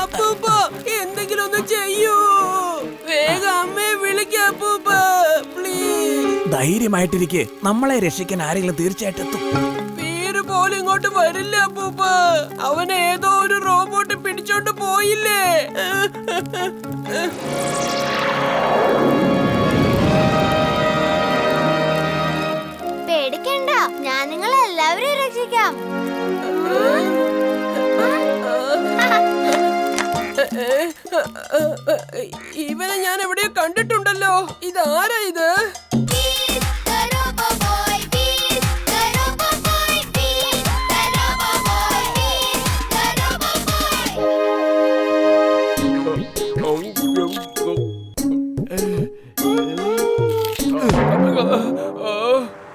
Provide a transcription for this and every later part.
അപ്പൂപ്പ എന്തെങ്കിലും ഒന്ന് ചെയ്യൂ. വേഗം അമ്മയെ വിളിക്ക് അപ്പൂപ്പ, പ്ലീസ്. ധൈര്യമായിട്ടിരിക്കെ, നമ്മളെ രക്ഷിക്കാൻ ആരെങ്കിലും തീർച്ചയായിട്ടും എത്തും. വീര് പോലും ഇങ്ങോട്ട് വരില്ല അപ്പൂപ്പ. അവൻ ഏതോ ഒരു റോബോട്ട് പിടിച്ചോണ്ട് പോയില്ലേ. പേടിക്കണ്ട, ഞാൻ നിങ്ങളെ എല്ലാവരെയും രക്ഷിക്കാം. ഇവനെ ഞാൻ എവിടെയോ കണ്ടിട്ടുണ്ടല്ലോ. ഇതാരാ ഇത്?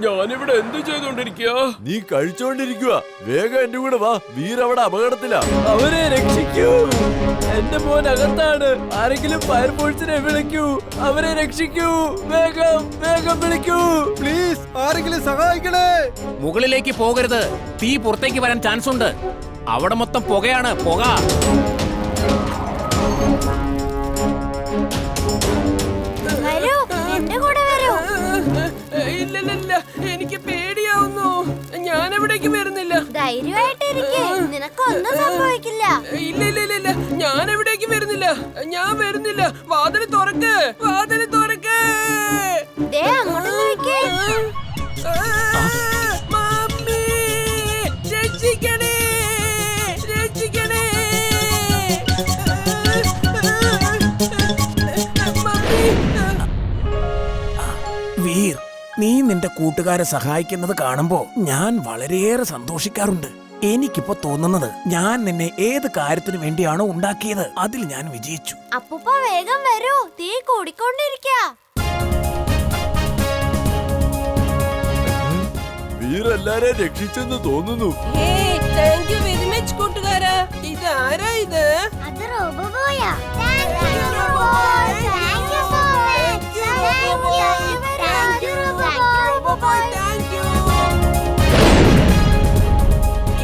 ഞാനിവിടെ എന്ത് ചെയ്തോണ്ടിരിക്കുക? നീ കഴിച്ചോണ്ടിരിക്കുക. വേഗം എന്റെ കൂടെ വാ. വീരവിടെ അപകടത്തിലാ. അവരെ രക്ഷിക്കൂ. എന്റെ മോൻ അകത്താണ്. ആരെങ്കിലും ഫയർഫോഴ്സിനെ വിളിക്കൂ. അവരെ രക്ഷിക്കൂ. വേഗം വേഗം വിളിക്കൂ. പ്ലീസ്, ആരെങ്കിലും സഹായിക്കണേ. മുകളിലേക്ക് പോകരുത്. തീ പുറത്തേക്ക് വരാൻ ചാൻസ് ഉണ്ട്. അവിടെ മൊത്തം പുകയാണ്, പുക. വരൂ, എന്റെ കൂടെ വരൂ. ഇല്ല, എനിക്ക് പേടിയാവുന്നു. ഞാൻ എവിടേക്ക് വരുന്നില്ല. ധൈര്യമായിട്ടിരിക്കെ, നിനക്കൊന്നും സംഭവിക്കില്ല. ഇല്ല, ഞാൻ എവിടേക്ക് വരുന്നില്ല. ഞാൻ വരുന്നില്ല. വാതില് തുറക്ക്, വാതില് തുറക്ക്. ദേ അങ്ങോട്ട് നോക്കിയേ. മമ്മി, രക്ഷിക്കണേ, രക്ഷിക്കണേ. വീർ, നീ നിന്റെ കൂട്ടുകാരെ സഹായിക്കുന്നത് കാണുമ്പോ ഞാൻ വളരെയേറെ സന്തോഷിക്കാറുണ്ട്. എനിക്കിപ്പോ തോന്നുന്നത് ഞാൻ നിന്നെ ഏത് കാര്യത്തിനു വേണ്ടിയാണോ ഉണ്ടാക്കിയത് അതിൽ ഞാൻ വിജയിച്ചു. അപ്പൂപ്പ വേഗം വരൂ, തീ കൂടിക്കൊണ്ടിരിക്കാ. വീരെല്ലാരെയും രക്ഷിച്ചെന്ന് തോന്നുന്നു. താങ്ക് യു വെരി മച്ച് കൂട്ടുകാരാ. ഇതാരാ ഇത്? അത് റോബോബോയാ.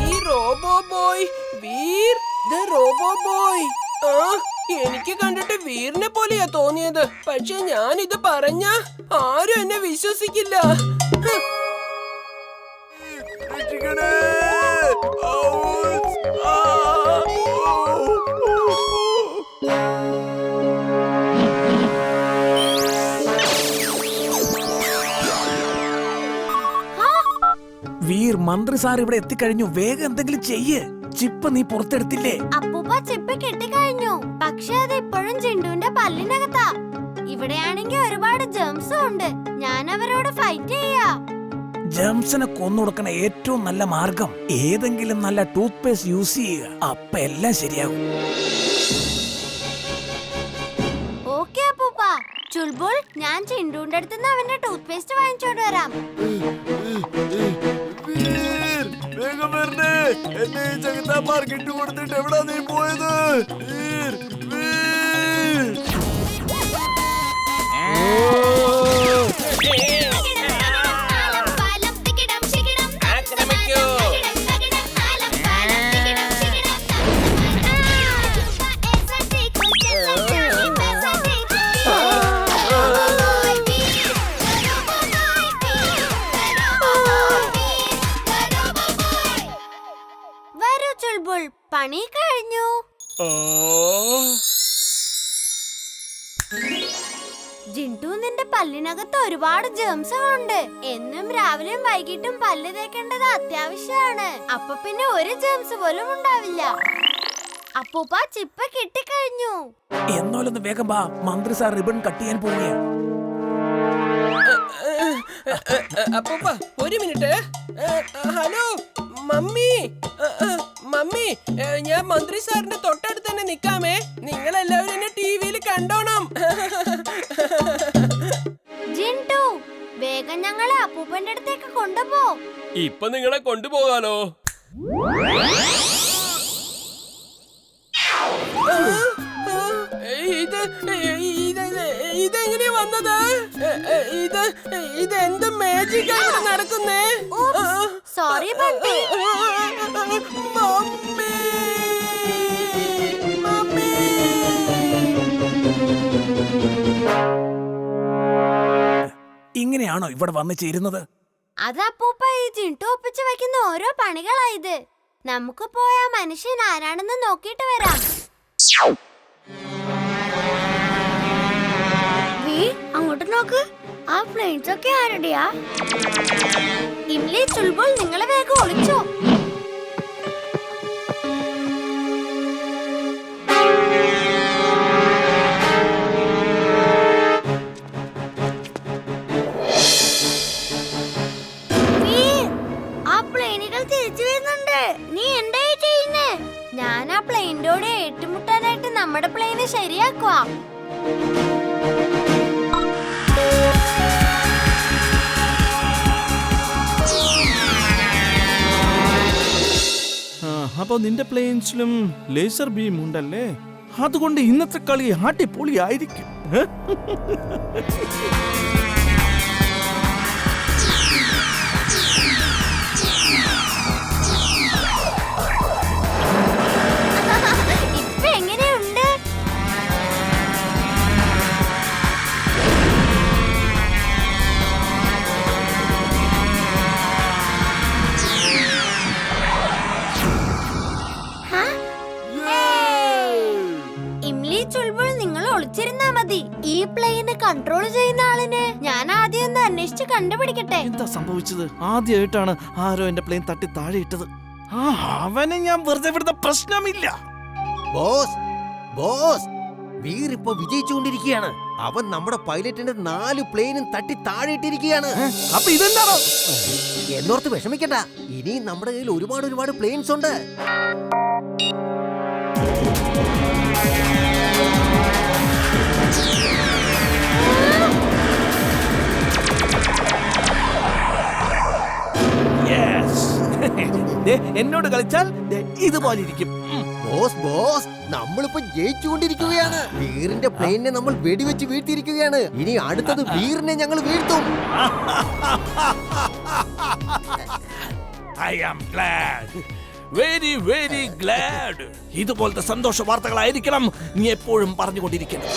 ഈ robo boy, Veer the robo boy. എനിക്ക് കണ്ടിട്ട് വീറിനെ പോലെയാ തോന്നിയത്. പക്ഷെ ഞാൻ ഇത് പറഞ്ഞ ആരും എന്നെ വിശ്വസിക്കില്ല. രക്ഷിക്കണേ. വീർ, മന്ത്രി സാർ ഇവിടെ എത്തിക്കഴിഞ്ഞു. വേഗം എന്തെങ്കിലും ചെയ്യ്. ചിപ്പ് നീ പുറത്തെടുത്തില്ലേ? അപ്പൂപ്പ ചിപ്പ് കിട്ടിക്കഴിഞ്ഞു. പക്ഷെ അത് ഇപ്പോഴും ചിണ്ടുവിന്റെ പല്ലിനകത്താ. ഇവിടെയാണെങ്കിൽ ഒരുപാട് ജംസും ഉണ്ട്. ഞാൻ അവരോട് ഫൈറ്റ് ചെയ്യാ. ജംസിനെ കൊന്നൊടുക്കണ ഏറ്റവും നല്ല മാർഗം ഏതെങ്കിലും നല്ല ടൂത്ത് പേസ്റ്റ് യൂസ് ചെയ്യുക. അപ്പൊ എല്ലാം ശരിയാകും. ഓക്കെ അപ്പൂപ്പ. ചുൾബുൾ, ഞാൻ ചിണ്ടുവിന്റെ അടുത്തുനിന്ന് അവന്റെ ടൂത്ത് പേസ്റ്റ് വാങ്ങിച്ചോണ്ട് വരാം. വേഗം വരണേ. എന്നെ ഈ ചകിത്താന്മാർക്ക് ഇട്ട് കൊടുത്തിട്ട് എവിടാ നീ പോയത്? വീർ, വീർ. വരൂ ചുൾബുൾ, പണി കഴിഞ്ഞു. ജിൻടു, നിന്റെ പല്ലിനകത്ത് ഒരുപാട് ജേംസുകളുണ്ട്. എന്നും രാവിലെയും വൈകിട്ടും പല്ല് തേക്കേണ്ടത് അത്യാവശ്യമാണ്. അപ്പൊ പിന്നെ ഒരു ജേംസ് പോലും ഉണ്ടാവില്ല. അപ്പൂപ്പ, ചിപ്പ് കിട്ടിക്കഴിഞ്ഞു. എന്നാലൊന്ന് വേഗം വാ. മന്ത്രി സാർ റിബൺ കട്ട് ചെയ്യാൻ പോവുകയാ. അപ്പൂപ്പ, ഒരു മിനിറ്റ്. ഹലോ മമ്മി, മമ്മി, ഞാൻ മന്ത്രി സാറിന്റെ തൊട്ടടുത്ത് തന്നെ നിക്കാമേ. നിങ്ങൾ എല്ലാവരും എന്നെ ടിവിയിൽ കണ്ടോണം. ജിൻടു, വേഗം ഞങ്ങളെ അപ്പൂപ്പന്റെ അടുത്തേക്ക് കൊണ്ടുപോ. ഇപ്പൊ നിങ്ങളെ കൊണ്ടുപോകാലോ? ഇതെങ്ങനെയാ വന്നത്? ഇത് എന്ത് മാജിക് ആണ് നടക്കുന്നേ? സോറി ബണ്ടി. Mummy, mummy. എങ്ങനെയാണോ ഇവിടെ വന്നു ചേരുന്നത്? അത് അപ്പൂപ്പ ഈ ജിൻടു ഒപ്പിച്ച് വെക്കുന്ന ഓരോ പണികളായത്. നമുക്ക് പോയ മനുഷ്യൻ ആരാണെന്ന് നോക്കിയിട്ട് വരാം. അങ്ങോട്ട് നോക്ക്, ആ പ്ലെയിൻസ് ഒക്കെ ആരുടെയാ? ഇംലി, ചുൾബുൾ, നിങ്ങളെ വേഗം ഒളിച്ചോ. നീ എന്താ ചെയ്യുന്നേ? ഞാൻ ആ പ്ലെയിനോട് ഏറ്റുമുട്ടാനായിട്ട് നമ്മുടെ പ്ലെയിന് ശരിയാക്കുക. അപ്പൊ നിന്റെ പ്ലെയിൻസിലും ലേസർ ബീം ഉണ്ടല്ലേ? അതുകൊണ്ട് ഇന്നത്തെ കളി അടിപൊളി ആയിരിക്കും. ഈ പ്ലെയിന് കൺട്രോൾ ചെയ്യുന്ന ആളിനെ ഞാൻ ആദ്യം ഒന്ന് അന്വേഷിച്ച് കണ്ടുപിടിക്കട്ടെ. എന്താ സംഭവിച്ചത്? ആദ്യമായിട്ടാണ് ആരോ എന്റെ പ്ലെയിൻ തട്ടി താഴെ ഇട്ടത്. അവനെ ഞാൻ വെറുതെ വിടുന്ന പ്രശ്നമില്ല. ബോസ്, ബോസ്, വീർ ഇപ്പൊ വിജയിച്ചുകൊണ്ടിരിക്കുകയാണ്. അവൻ നമ്മുടെ പൈലറ്റിന്റെ 4 പ്ലെയിനും തട്ടി താഴെ ഇട്ടിരിക്കുകയാണ്. അപ്പൊ ഇതെന്താണോ? എന്നോർത്ത് വിഷമിക്കണ്ട, ഇനി നമ്മുടെ കയ്യിൽ ഒരുപാട് പ്ലെയിൻസ് ഉണ്ട്. എന്നോട് കളിച്ചാൽ ഇതുപോലെ ഇരിക്കും. ബോസ്, ബോസ്, നമ്മളിപ്പോ ജയിച്ചുകൊണ്ടിരിക്കുകയാണ്. വീറിന്റെ പ്ലെയിനെ നമ്മൾ വെടിവെച്ച് വീഴ്ത്തിയിരിക്കുകയാണ്. ഇനി അടുത്തത് വീറിനെ ഞങ്ങൾ വീഴ്ത്തും. I am glad. Very, very glad. ഇതുപോലത്തെ സന്തോഷ വാർത്തകളായിരിക്കണം നീ എപ്പോഴും പറഞ്ഞുകൊണ്ടിരിക്കണം.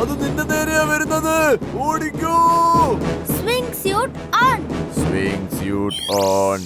അത് നിന്റെ നേരെയാ വരുന്നത്. ഓടിക്കോ. Swing suit on. Swing suit on.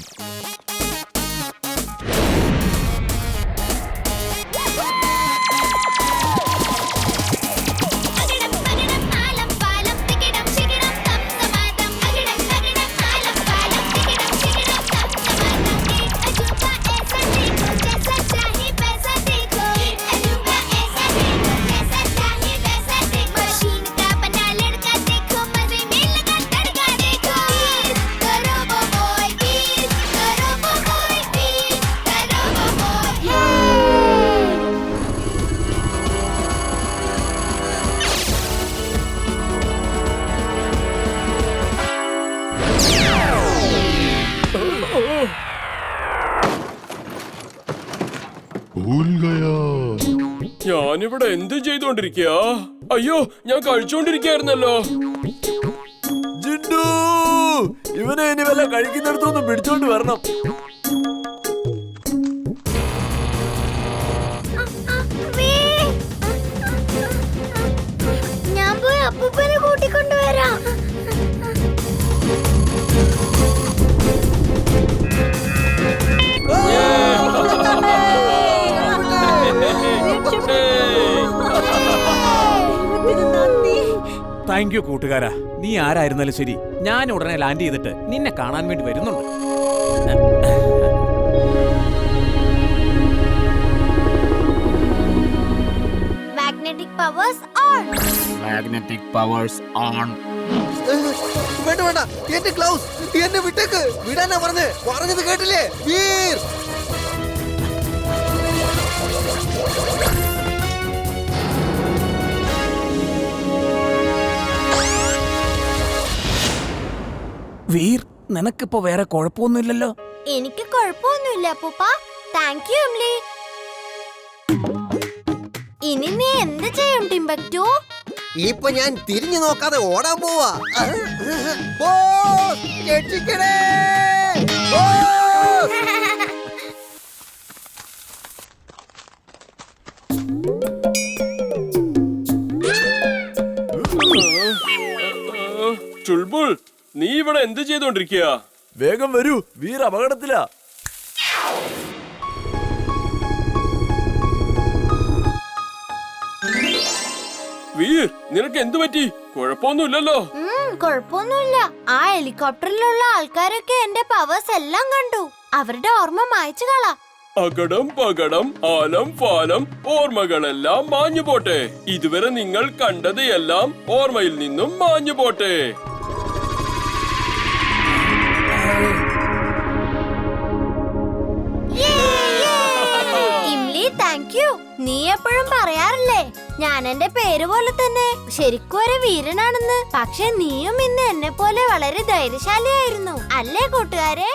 ഞാനിവിടെ എന്ത് ചെയ്തോണ്ടിരിക്കയാ? അയ്യോ, ഞാൻ കഴിച്ചോണ്ടിരിക്കായിരുന്നല്ലോ. ജിൻഡു, ഇവനെ ഇനി വല്ല കഴിക്കുന്നിടത്തൊന്നും പിടിച്ചോണ്ട് വരണം. ഞാൻ പോയി അപ്പൂപ്പനെ കൂട്ടിക്കൊണ്ടുവരാം. താങ്ക് യു കൂട്ടുകാരാ. നീ ആരായിരുന്നാലും ശരി, ഞാൻ ഉടനെ ലാൻഡ് ചെയ്തിട്ട് നിന്നെ കാണാൻ വേണ്ടി വരുന്നുണ്ട്. Magnetic powers on. Magnetic powers on. വേണ്ട വേണ്ട, എന്റെ ഗ്ലൗസ് എന്നെ വിട്ടേക്ക്. വിടാനാ പറഞ്ഞത് കേട്ടില്ലേ? വീർ, വീർ, നിനക്കിപ്പോ വേറെ കുഴപ്പമൊന്നുമില്ലല്ലോ? എനിക്ക് കുഴപ്പമൊന്നുമില്ല അപ്പൂപ്പ. Thank you Imli. ഇനി നീ എന്ത് ചെയ്യും ടിംബക്ടു? ഇപ്പൊ ഞാൻ തിരിഞ്ഞു നോക്കാതെ ഓടാൻ പോവാ. ബോസ്, രക്ഷിക്കണേ. ബോസ്, ചുൾബുൾ, നീ ഇവിടെ എന്ത് ചെയ്തോണ്ടിരിക്കുക? വേഗം വരൂ, വീർ അപകടത്തിലാ. വീർ, നിനക്ക് എന്തു പറ്റി? കുഴപ്പമൊന്നുമില്ലല്ലോ. കുഴപ്പമൊന്നുമില്ല. ആ ഹെലികോപ്റ്ററിലുള്ള ആൾക്കാരൊക്കെ എന്റെ പവേഴ്സ് എല്ലാം കണ്ടു. അവരുടെ ഓർമ്മ മായ്ച്ചു കളാ. അകടം പകടം ആലം ഫാലം ഓർമ്മകളെല്ലാം മാഞ്ഞു പോട്ടെ. ഇതുവരെ നിങ്ങൾ കണ്ടത് എല്ലാം ഓർമ്മയിൽ നിന്നും മാഞ്ഞു പോട്ടെ. ഇംലി, താങ്ക് യു. നീ എപ്പോഴും പറയാറില്ലേ ഞാൻ എന്റെ പേര് പോലെ തന്നെ ശരിക്കും ഒരു വീരനാണെന്ന്. പക്ഷെ നീയും ഇന്ന് എന്നെ പോലെ വളരെ ധൈര്യശാലിയായിരുന്നു അല്ലേ കൂട്ടുകാരെ?